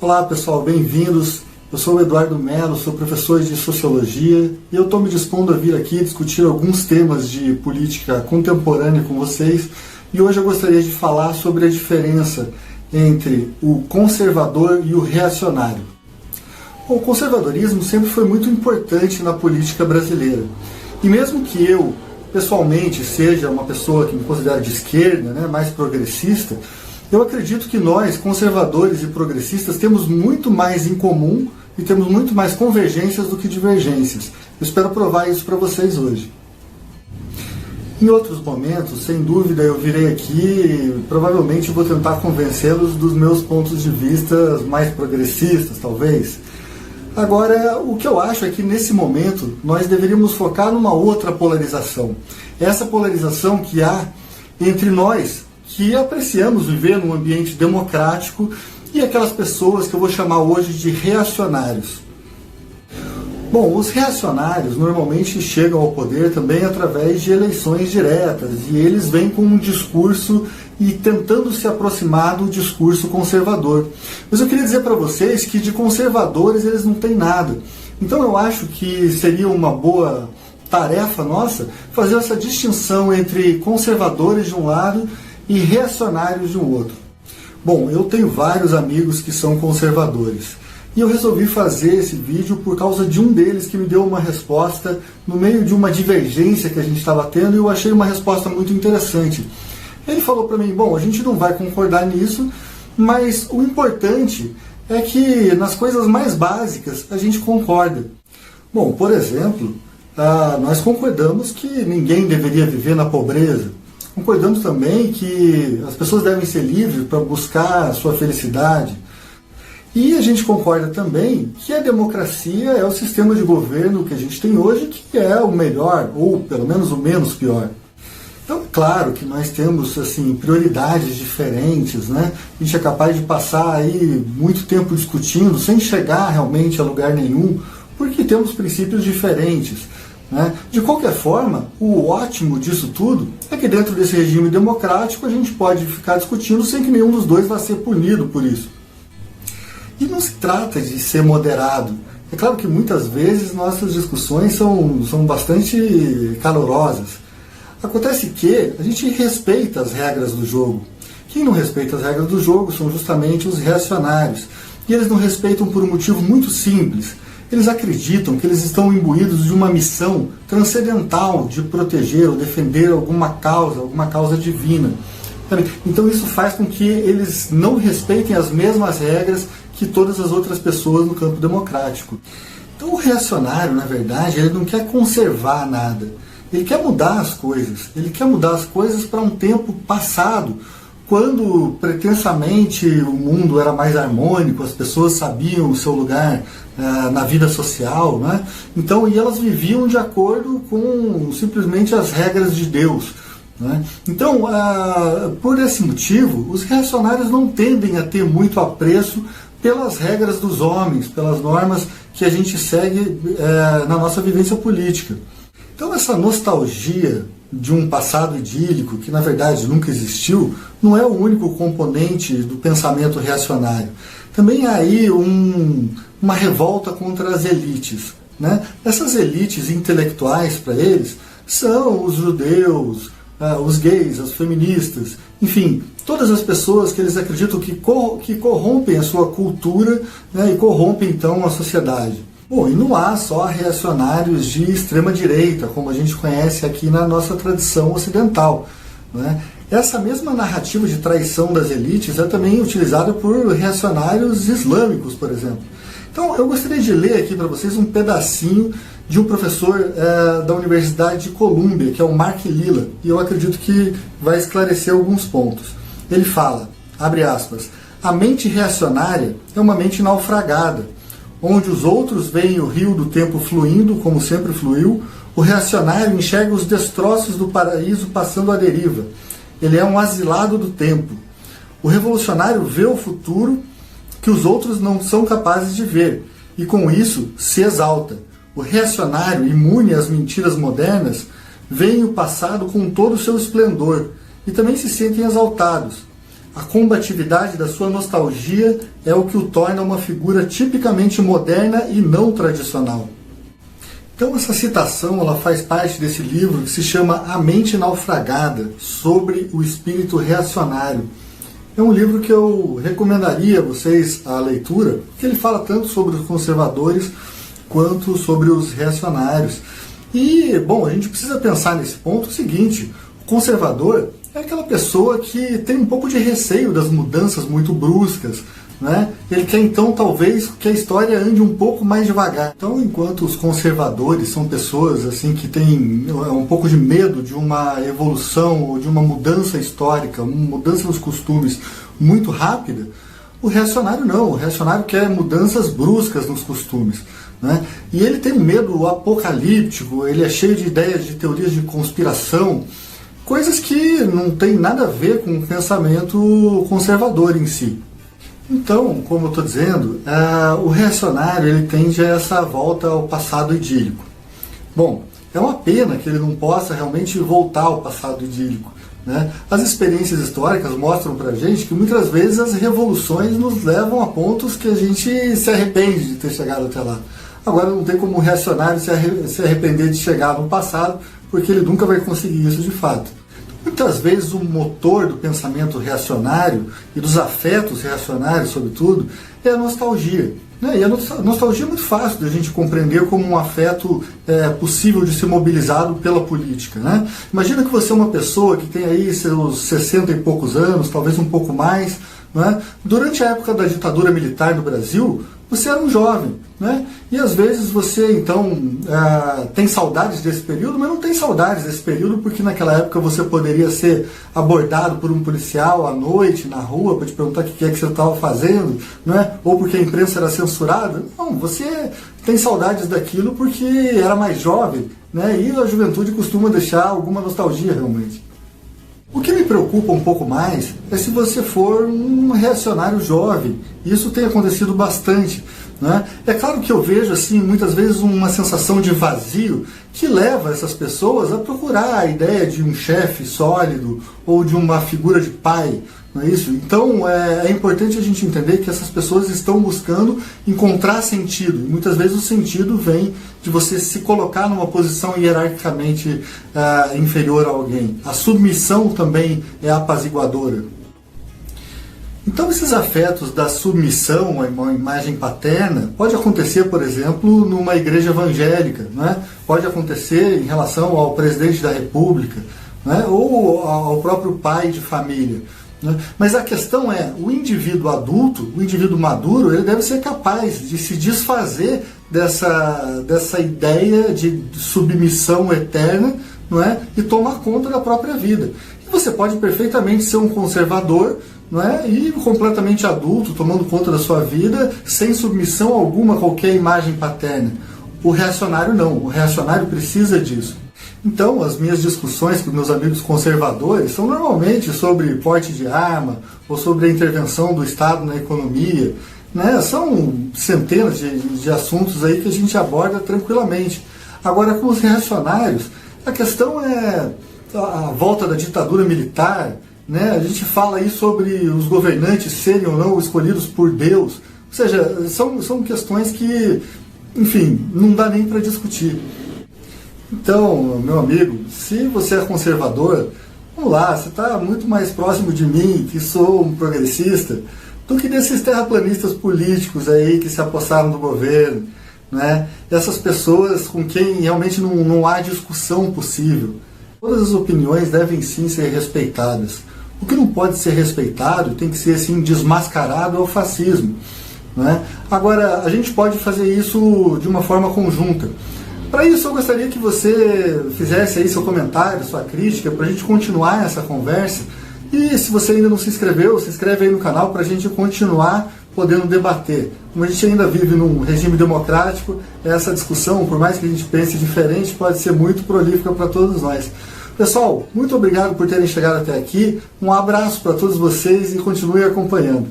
Olá pessoal, bem-vindos. Eu sou o Eduardo Mello, sou professor de Sociologia e eu estou me dispondo a vir aqui discutir alguns temas de política contemporânea com vocês. E hoje eu gostaria de falar sobre a diferença entre o conservador e o reacionário. O conservadorismo sempre foi muito importante na política brasileira. E mesmo que eu, pessoalmente, seja uma pessoa que me considero de esquerda, mais progressista, eu acredito que nós, conservadores e progressistas, temos muito mais em comum e temos muito mais convergências do que divergências. Eu espero provar isso para vocês hoje. Em outros momentos, sem dúvida, eu virei aqui e provavelmente vou tentar convencê-los dos meus pontos de vista mais progressistas, talvez. Agora, o que eu acho é que nesse momento nós deveríamos focar numa outra polarização. Essa polarização que há entre nós, que apreciamos viver num ambiente democrático, e aquelas pessoas que eu vou chamar hoje de reacionários. Bom, os reacionários normalmente chegam ao poder também através de eleições diretas, e eles vêm com um discurso e tentando se aproximar do discurso conservador. Mas eu queria dizer para vocês que de conservadores eles não têm nada. Então eu acho que seria uma boa tarefa nossa fazer essa distinção entre conservadores de um lado e reacionários de um outro. Bom, eu tenho vários amigos que são conservadores e eu resolvi fazer esse vídeo por causa de um deles que me deu uma resposta no meio de uma divergência que a gente estava tendo, e eu achei uma resposta muito interessante. Ele falou para mim, bom, a gente não vai concordar nisso, mas o importante é que nas coisas mais básicas a gente concorda. Bom, por exemplo, nós concordamos que ninguém deveria viver na pobreza. Concordamos também que as pessoas devem ser livres para buscar a sua felicidade. E a gente concorda também que a democracia é o sistema de governo que a gente tem hoje, que é o melhor, ou pelo menos o menos pior. Então, claro que nós temos prioridades diferentes, A gente é capaz de passar aí muito tempo discutindo, sem chegar realmente a lugar nenhum, porque temos princípios diferentes. De qualquer forma, o ótimo disso tudo é que dentro desse regime democrático a gente pode ficar discutindo sem que nenhum dos dois vá ser punido por isso. E não se trata de ser moderado. É claro que muitas vezes nossas discussões são bastante calorosas. Acontece que a gente respeita as regras do jogo. Quem não respeita as regras do jogo são justamente os reacionários. E eles não respeitam por um motivo muito simples. Eles acreditam que eles estão imbuídos de uma missão transcendental de proteger ou defender alguma causa divina. Então isso faz com que eles não respeitem as mesmas regras que todas as outras pessoas no campo democrático. Então o reacionário, na verdade, ele não quer conservar nada. Ele quer mudar as coisas. Ele quer mudar as coisas para um tempo passado, quando pretensamente o mundo era mais harmônico, as pessoas sabiam o seu lugar na vida social, Então, e elas viviam de acordo com simplesmente as regras de Deus. Então, por esse motivo, os reacionários não tendem a ter muito apreço pelas regras dos homens, pelas normas que a gente segue na nossa vivência política. Então essa nostalgia de um passado idílico, que na verdade nunca existiu, não é o único componente do pensamento reacionário. Também há aí uma revolta contra as elites. Essas elites intelectuais, para eles, são os judeus, os gays, as feministas, enfim, todas as pessoas que eles acreditam que corrompem a sua cultura, e corrompem então a sociedade. Bom, e não há só reacionários de extrema direita, como a gente conhece aqui na nossa tradição ocidental. Essa mesma narrativa de traição das elites é também utilizada por reacionários islâmicos, por exemplo. Então eu gostaria de ler aqui para vocês um pedacinho de um professor da Universidade de Colômbia, que é o Mark Lilla, e eu acredito que vai esclarecer alguns pontos. Ele fala, abre aspas, a mente reacionária é uma mente naufragada, onde os outros veem o rio do tempo fluindo como sempre fluiu, o reacionário enxerga os destroços do paraíso passando à deriva. Ele é um asilado do tempo. O revolucionário vê o futuro que os outros não são capazes de ver, e com isso se exalta. O reacionário, imune às mentiras modernas, vê o passado com todo o seu esplendor, e também se sentem exaltados. A combatividade da sua nostalgia é o que o torna uma figura tipicamente moderna e não tradicional. Então essa citação ela faz parte desse livro que se chama A Mente Naufragada, sobre o espírito reacionário. É um livro que eu recomendaria a vocês a leitura, porque ele fala tanto sobre os conservadores quanto sobre os reacionários. E, bom, a gente precisa pensar nesse ponto o seguinte: o conservador é aquela pessoa que tem um pouco de receio das mudanças muito bruscas, né? Ele quer então talvez que a história ande um pouco mais devagar. Então, enquanto os conservadores são pessoas assim que têm um pouco de medo de uma evolução ou de uma mudança histórica, uma mudança nos costumes muito rápida, o reacionário não. O reacionário quer mudanças bruscas nos costumes, né? E ele tem um medo apocalíptico, ele é cheio de ideias de teorias de conspiração, coisas que não tem nada a ver com o pensamento conservador em si. Então, como eu estou dizendo, o reacionário ele tende a essa volta ao passado idílico. Bom, é uma pena que ele não possa realmente voltar ao passado idílico, né? As experiências históricas mostram para a gente que muitas vezes as revoluções nos levam a pontos que a gente se arrepende de ter chegado até lá. Agora não tem como o reacionário se arrepender de chegar no passado, porque ele nunca vai conseguir isso de fato. Muitas vezes o motor do pensamento reacionário e dos afetos reacionários, sobretudo, é a nostalgia, né? E a nostalgia é muito fácil de a gente compreender como um afeto possível de ser mobilizado pela política, né? Imagina que você é uma pessoa que tem aí seus 60 e poucos anos, talvez um pouco mais, né? Durante a época da ditadura militar no Brasil, você era um jovem, né? E às vezes você então tem saudades desse período, mas não tem saudades desse período porque naquela época você poderia ser abordado por um policial à noite, na rua, para te perguntar o que é que você estava fazendo, né? Ou porque a imprensa era censurada. Não, você tem saudades daquilo porque era mais jovem, né? E a juventude costuma deixar alguma nostalgia realmente. O que me preocupa um pouco mais é se você for um reacionário jovem. Isso tem acontecido bastante, né? É claro que eu vejo assim muitas vezes uma sensação de vazio que leva essas pessoas a procurar a ideia de um chefe sólido ou de uma figura de pai, não é isso? Então é importante a gente entender que essas pessoas estão buscando encontrar sentido, e muitas vezes o sentido vem de você se colocar numa posição hierarquicamente inferior a alguém. A submissão também é apaziguadora. Então esses afetos da submissão a uma imagem paterna pode acontecer, por exemplo, numa igreja evangélica, né? Pode acontecer em relação ao presidente da República, né? Ou ao próprio pai de família, né? Mas a questão é, o indivíduo adulto, o indivíduo maduro, ele deve ser capaz de se desfazer dessa ideia de submissão eterna, não é? E tomar conta da própria vida. E você pode perfeitamente ser um conservador, não é? E completamente adulto, tomando conta da sua vida, sem submissão alguma a qualquer imagem paterna. O reacionário não, o reacionário precisa disso. Então, as minhas discussões com meus amigos conservadores são normalmente sobre porte de arma ou sobre a intervenção do Estado na economia, né? São centenas de assuntos aí que a gente aborda tranquilamente. Agora, com os reacionários, a questão é a volta da ditadura militar, né? A gente fala aí sobre os governantes serem ou não escolhidos por Deus. Ou seja, são questões que, enfim, não dá nem para discutir. Então, meu amigo, se você é conservador, vamos lá, você está muito mais próximo de mim, que sou um progressista, do que desses terraplanistas políticos aí que se apossaram do governo, né? Essas pessoas com quem realmente não há discussão possível. Todas as opiniões devem sim ser respeitadas. O que não pode ser respeitado tem que ser assim, desmascarado é o fascismo, né? Agora, a gente pode fazer isso de uma forma conjunta. Para isso, eu gostaria que você fizesse aí seu comentário, sua crítica, para a gente continuar essa conversa. E se você ainda não se inscreveu, se inscreve aí no canal para a gente continuar podendo debater. Como a gente ainda vive num regime democrático, essa discussão, por mais que a gente pense diferente, pode ser muito prolífica para todos nós. Pessoal, muito obrigado por terem chegado até aqui. Um abraço para todos vocês e continue acompanhando.